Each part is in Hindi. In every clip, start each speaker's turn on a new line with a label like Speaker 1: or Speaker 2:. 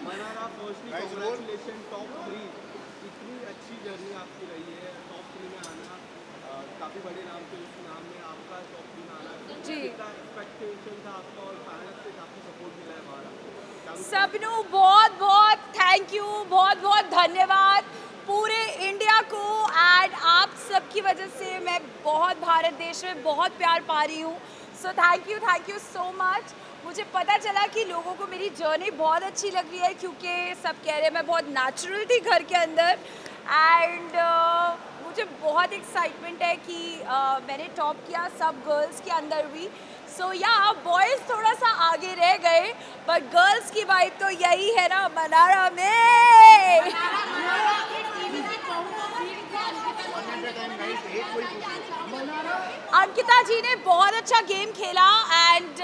Speaker 1: मनारा फर्स्टली कांग्रेचुलेशन टॉप 3 इतनी अच्छी जर्नी आपकी रही है टॉप 3 में आना काफ़ी बड़े नाम थे उस नाम में आपका टॉप 3 में आना
Speaker 2: जी
Speaker 1: कितना एक्सपेक्टेशन था आपका और फैंस से काफ़ी सपोर्ट मिला है बाहर आपको क्या कुछ
Speaker 2: सबनू बहुत बहुत थैंक यू, बहुत बहुत धन्यवाद पूरे इंडिया को। एंड आप सबकी वजह से मैं बहुत भारत देश में बहुत प्यार पा रही हूँ। So thank you so much. मुझे पता चला कि लोगों को मेरी जर्नी बहुत अच्छी लग रही है क्योंकि सब कह रहे हैं मैं बहुत नेचुरल थी घर के अंदर। एंड मुझे बहुत एक्साइटमेंट है कि मैंने टॉप किया सब गर्ल्स के अंदर भी। सो या बॉयज़ थोड़ा सा आगे रह गए बट गर्ल्स की वाइब तो यही है ना मनारा में। अंकिता जी ने बहुत अच्छा गेम खेला एंड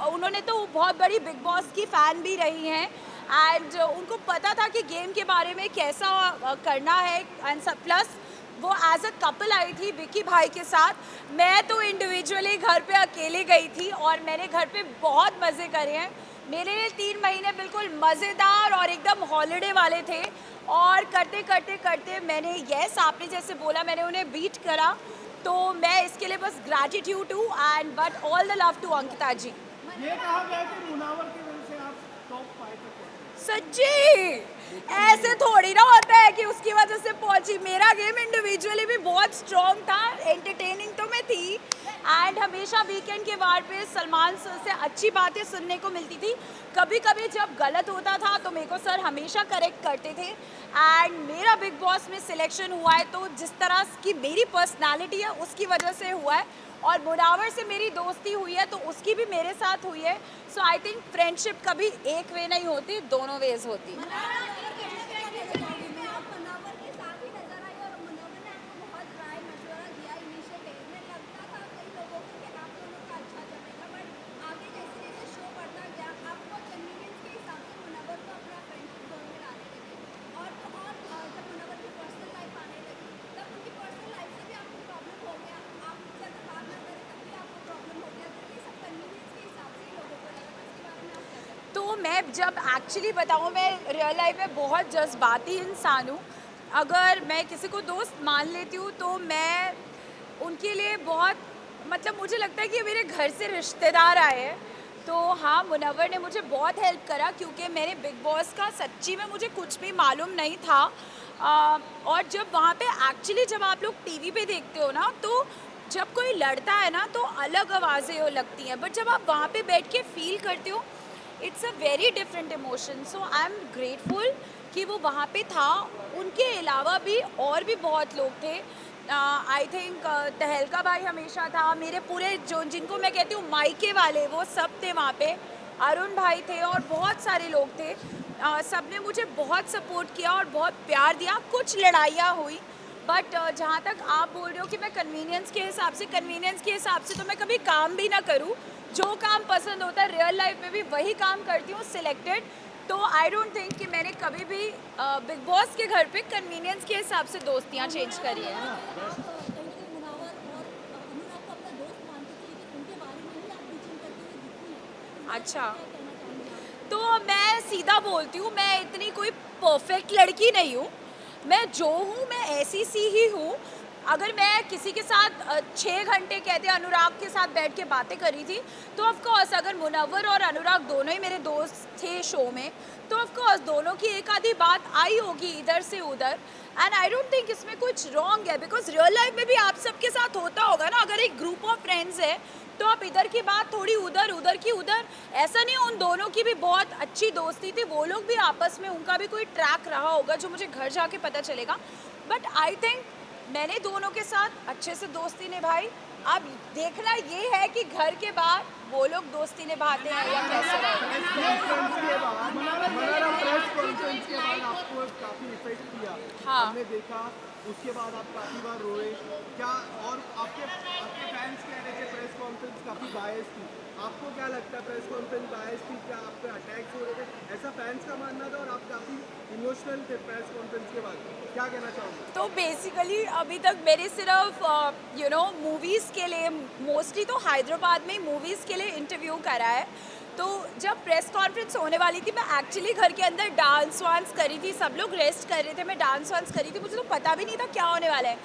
Speaker 2: उन्होंने तो बहुत बड़ी बिग बॉस की फ़ैन भी रही हैं एंड उनको पता था कि गेम के बारे में कैसा करना है एंड सब प्लस वो एज अ कपल आई थी विक्की भाई के साथ। मैं तो इंडिविजुअली घर पे अकेले गई थी और मैंने घर पे बहुत मज़े करे हैं। मेरे लिए 3 महीने बिल्कुल मज़ेदार और एकदम हॉलीडे वाले थे और करते करते करते मैंने यस आपने जैसे बोला मैंने उन्हें बीट करा। तो मैं इसके लिए बस ग्रैटिट्यूड हूँ and but all the love to Ankita ji.
Speaker 1: ये कहा गया कि मुनावर की वजह से आप टॉप 5 तक पहुंचे
Speaker 2: सच्ची ऐसे थोड़ी ना होता है कि उसकी वजह से पहुंची। मेरा गेम इंडिविजुअली भी बहुत स्ट्रॉन्ग था, एंटरटेनिंग तो मैं थी एंड हमेशा वीकेंड के वार पे सलमान सर से अच्छी बातें सुनने को मिलती थी। कभी कभी जब गलत होता था तो मेरे को सर हमेशा करेक्ट करते थे एंड मेरा बिग बॉस में सिलेक्शन हुआ है तो जिस तरह की मेरी पर्सनालिटी है उसकी वजह से हुआ है और मुनावर से मेरी दोस्ती हुई है तो उसकी भी मेरे साथ हुई है। सो आई थिंक फ्रेंडशिप कभी एक वे नहीं होती, दोनों वेज होती। तो मैं जब एक्चुअली बताऊँ मैं रियल लाइफ में बहुत जज्बाती इंसान हूँ। अगर मैं किसी को दोस्त मान लेती हूँ तो मैं उनके लिए बहुत मतलब मुझे लगता है कि ये मेरे घर से रिश्तेदार आए हैं। तो हाँ, मुनव्वर ने मुझे बहुत हेल्प करा क्योंकि मैंने बिग बॉस का सच्ची में मुझे कुछ भी मालूम नहीं था। और जब वहाँ पे एक्चुअली जब आप लोग टीवी पे देखते हो ना तो जब कोई लड़ता है ना तो अलग आवाज़ें लगती हैं बट जब आप वहाँ पे बैठ के फील करते हो it's a very different emotion. So I am grateful कि वो वहाँ पे था। उनके अलावा भी और भी बहुत लोग थे। आई थिंक तहलका भाई हमेशा था। मेरे पूरे जो जिनको मैं कहती हूँ मायके वाले वो सब थे वहाँ पे। अरुण भाई थे और बहुत सारे लोग थे। सब ने मुझे बहुत सपोर्ट किया और बहुत प्यार दिया। कुछ लड़ाइयाँ हुई बट जहाँ तक आप बोल रहे हो कि मैं कन्वीनियंस के हिसाब से तो मैं कभी काम भी ना करूँ। जो काम पसंद होता है रियल लाइफ में भी वही काम करती हूँ सिलेक्टेड। तो आई डोंट थिंक कि मैंने कभी भी बिग बॉस के घर पे कन्वीनियंस के हिसाब से दोस्तियाँ चेंज करी हैं। अच्छा, तो मैं सीधा बोलती हूँ मैं इतनी कोई परफेक्ट लड़की नहीं हूँ। मैं जो हूँ मैं ऐसी सी ही हूँ। अगर मैं किसी के साथ 6 घंटे कहते अनुराग के साथ बैठ के बातें करी थी तो ऑफ कोर्स अगर मुनव्वर और अनुराग दोनों ही मेरे दोस्त थे शो में तो ऑफ कोर्स दोनों की एक आधी बात आई होगी इधर से उधर। एंड आई डोंट थिंक इसमें कुछ रॉन्ग है बिकॉज रियल लाइफ में भी आप सबके साथ होता होगा ना। अगर एक ग्रुप ऑफ फ्रेंड्स है तो आप इधर की बात थोड़ी उधर उधर की उधर। ऐसा नहीं उन दोनों की भी बहुत अच्छी दोस्ती थी। वो लोग भी आपस में उनका भी कोई ट्रैक रहा होगा जो मुझे घर जाके पता चलेगा। बट आई थिंक मैंने दोनों के साथ अच्छे से दोस्ती निभाई। अब देखना ये है कि घर के बाहर वो लोग दोस्ती निभाते हैं या कैसे रहेगा।
Speaker 1: मनारा प्रेस कॉन्फ्रेंस के बाद आपको काफी इफेक्ट किया
Speaker 2: हाँ।
Speaker 1: हमने देखा उसके बाद आप काफी बार रोए क्या और आपके आपके फैंस कह रहे थे प्रेस कॉन्फ्रेंस काफी बायस थी आपको क्या लगता है प्रेस कॉन्फ्रेंस बायस थी क्या आप पे अटैक्स हो रहे थे ऐसा फैंस का मानना था और आप काफी इमोशनल थे प्रेस कॉन्फ्रेंस के बाद क्या कहना चाहोगे
Speaker 2: तो बेसिकली अभी तक मेरे सिर्फ मूवीज़ के लिए मोस्टली तो हैदराबाद में मूवीज़ के लिए इंटरव्यू करा है। तो जब प्रेस कॉन्फ्रेंस होने वाली थी, मैं एक्चुअली घर के अंदर डांस वांस करी थी, सब लोग रेस्ट कर रहे थे, मैं डांस वांस करी थी, मुझे तो पता भी नहीं था क्या होने वाला है।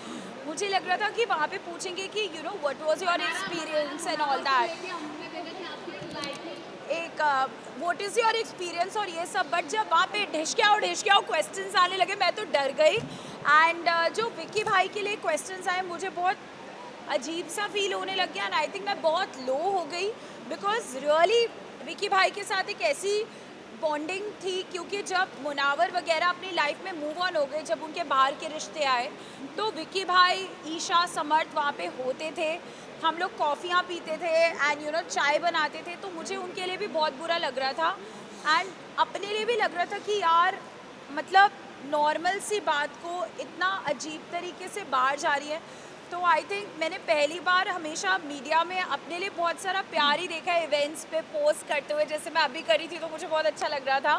Speaker 2: मुझे लग रहा था कि वहाँ पे पूछेंगे कि you know what was your experience and all that, एक व्हाट इज़ योर एक्सपीरियंस और ये सब। बट जब वहाँ पे ढिशक्याओ क्वेश्चंस आने लगे, मैं तो डर गई। एंड जो विक्की भाई के लिए क्वेश्चंस आए, मुझे बहुत अजीब सा फील होने लग गया एंड आई थिंक मैं बहुत लो हो गई, बिकॉज रियली विक्की भाई के साथ एक ऐसी बॉन्डिंग थी, क्योंकि जब मुनावर वगैरह अपनी लाइफ में मूव ऑन हो गए, जब उनके बाहर के रिश्ते आए, तो विक्की भाई, ईशा, समर्थ वहाँ पे होते थे, हम लोग कॉफ़ियाँ पीते थे एंड यू नो चाय बनाते थे। तो मुझे उनके लिए भी बहुत बुरा लग रहा था एंड अपने लिए भी लग रहा था कि यार मतलब नॉर्मल सी बात को इतना अजीब तरीके से बाहर जा रही है। तो आई थिंक मैंने पहली बार हमेशा मीडिया में अपने लिए बहुत सारा प्यार ही देखा है, इवेंट्स पे पोस्ट करते हुए, जैसे मैं अभी करी थी, तो मुझे बहुत अच्छा लग रहा था,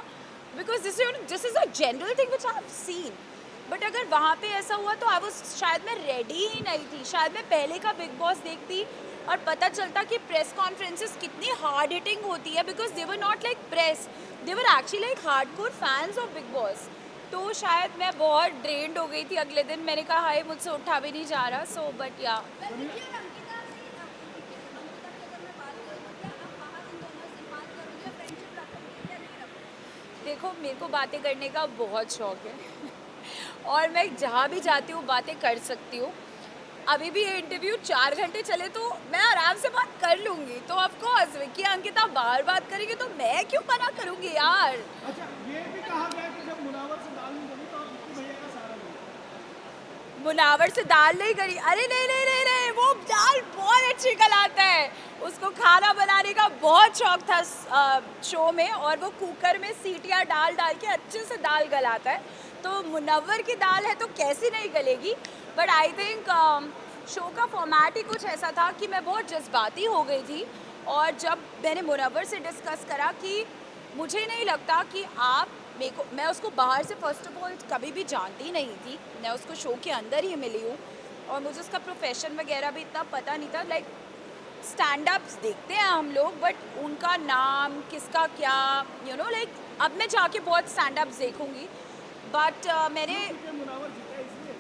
Speaker 2: because this is a general thing which I have seen. But अगर वहाँ पे ऐसा हुआ तो शायद मैं रेडी ही नहीं थी, शायद मैं पहले का बिग बॉस देखती और पता चलता कि प्रेस कॉन्फ्रेंसेस कितनी हार्ड हिटिंग होती है, because they were not like press, they were actually like hardcore fans of big boss. तो शायद मैं बहुत ड्रेन्ड हो गई थी अगले दिन, मैंने कहा हाय मुझसे उठा भी नहीं जा रहा। सो बट या देखो, मेरे को बातें करने का बहुत शौक है और मैं जहाँ भी जाती हूँ बातें कर सकती हूँ। अभी भी ये इंटरव्यू 4 घंटे चले तो मैं आराम से बात कर लूँगी। तो ऑफ कोर्स विक्की अंकिता बाहर बात करेंगे तो मैं क्यों मना करूँगी यार।
Speaker 1: अच्छा, ये भी कहा गया कि जब मुनावर से दाल नहीं बनी तो आप विक्की भैया का सहारा लेंगे।
Speaker 2: मुनावर से दाल नहीं करी, अरे नहीं नहीं नहीं नहीं, वो दाल बहुत अच्छी गलाता है, उसको खाना बनाने का बहुत शौक था शो में, और वो कुकर में सीटियाँ डाल डाल के अच्छे से दाल गलाता है। तो मुनव्वर की दाल है तो कैसी नहीं गलेगी। बट आई थिंक शो का फॉर्मेट ही कुछ ऐसा था कि मैं बहुत जज्बाती हो गई थी, और जब मैंने मुनव्वर से डिस्कस करा कि मुझे नहीं लगता कि आप मेरे को, मैं उसको बाहर से फर्स्ट ऑफ ऑल कभी भी जानती नहीं थी, मैं उसको शो के अंदर ही मिली हूँ और मुझे उसका प्रोफेशन वगैरह भी इतना पता नहीं था। लाइक स्टैंड अप्स देखते हैं हम लोग, बट उनका नाम किसका क्या यू नो लाइक अब मैं जाके बहुत स्टैंड अप्स देखूँगी। बट मैंने
Speaker 1: मुनावर जीता है इसलिए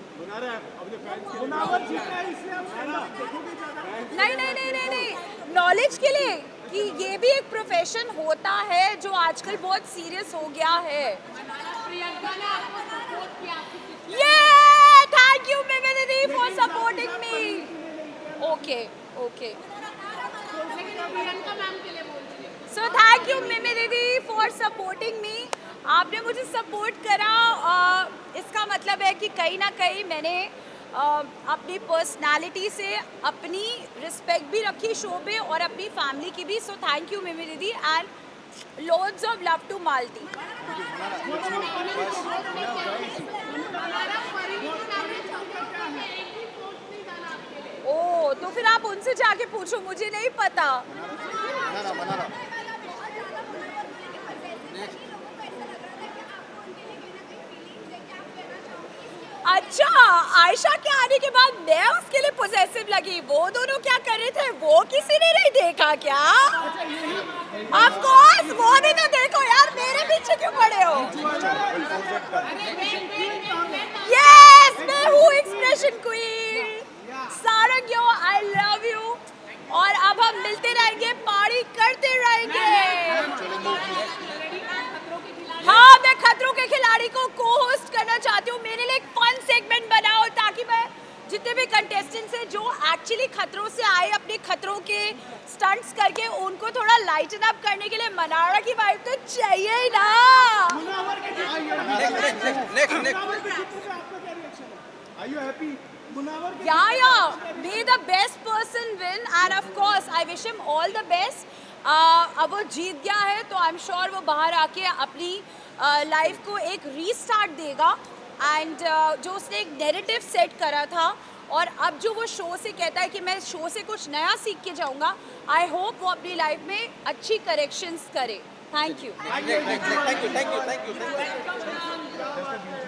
Speaker 1: मुनावर जीता है इसलिए हम stand up देखोगे ज़्यादा।
Speaker 2: नहीं नहीं नहीं नहीं नहीं, नॉलेज के लिए कि ये भी एक प्रोफेशन होता है जो आजकल बहुत सीरियस हो गया है। ये थैंक यू मिमी दीदी for supporting me. Okay okay, so thank you Mimi दीदी फॉर सपोर्टिंग मी। आपने मुझे सपोर्ट करा, इसका मतलब है कि कहीं ना कहीं मैंने अपनी पर्सनालिटी से अपनी रिस्पेक्ट भी रखी शो पे और अपनी फैमिली की भी। सो थैंक यू मिमी दीदी and loads of love to Malti. ओ तो फिर आप उनसे जाके पूछो, मुझे नहीं पता। अच्छा, आयशा के आने के बाद मैं उसके लिए पोजेसिव लगी, वो दोनों क्या कर रहे थे वो किसी ने नहीं देखा क्या? ऑफ कोर्स वो भी तो देखो यार, मेरे पीछे क्यों पड़े हो? यस, मैं हूँ expression queen Sarang yo, I love you. और अब हम मिलते रहेंगे, पार्टी करते रहेंगे। हाँ, मैं खतरों के खिलाड़ी को को होस्ट करना चाहती हूँ। मेरे लिए एक फन सेगमेंट बनाओ ताकि मैं जितने भी कंटेस्टेंट्स हैं जो एक्चुअली खतरों से आए अपने खतरों के स्टंट्स करके, उनको थोड़ा लाइटन अप करने के लिए मनाड़ा की वाइब तो चाहिए ही ना।
Speaker 1: मुनावर के जीतने पे आपका क्या रिएक्शन है? Are you happy? मुनावर के
Speaker 2: Yeah, may the best person win and of course I wish him all the best. अब वो जीत गया है तो आई एम श्योर वो बाहर आके अपनी लाइफ को एक रीस्टार्ट देगा एंड जो उसने एक नैरेटिव सेट करा था और अब जो वो शो से कहता है कि मैं शो से कुछ नया सीख के जाऊंगा, आई होप वो अपनी लाइफ में अच्छी करेक्शंस करे। Thank you.
Speaker 3: Thank you.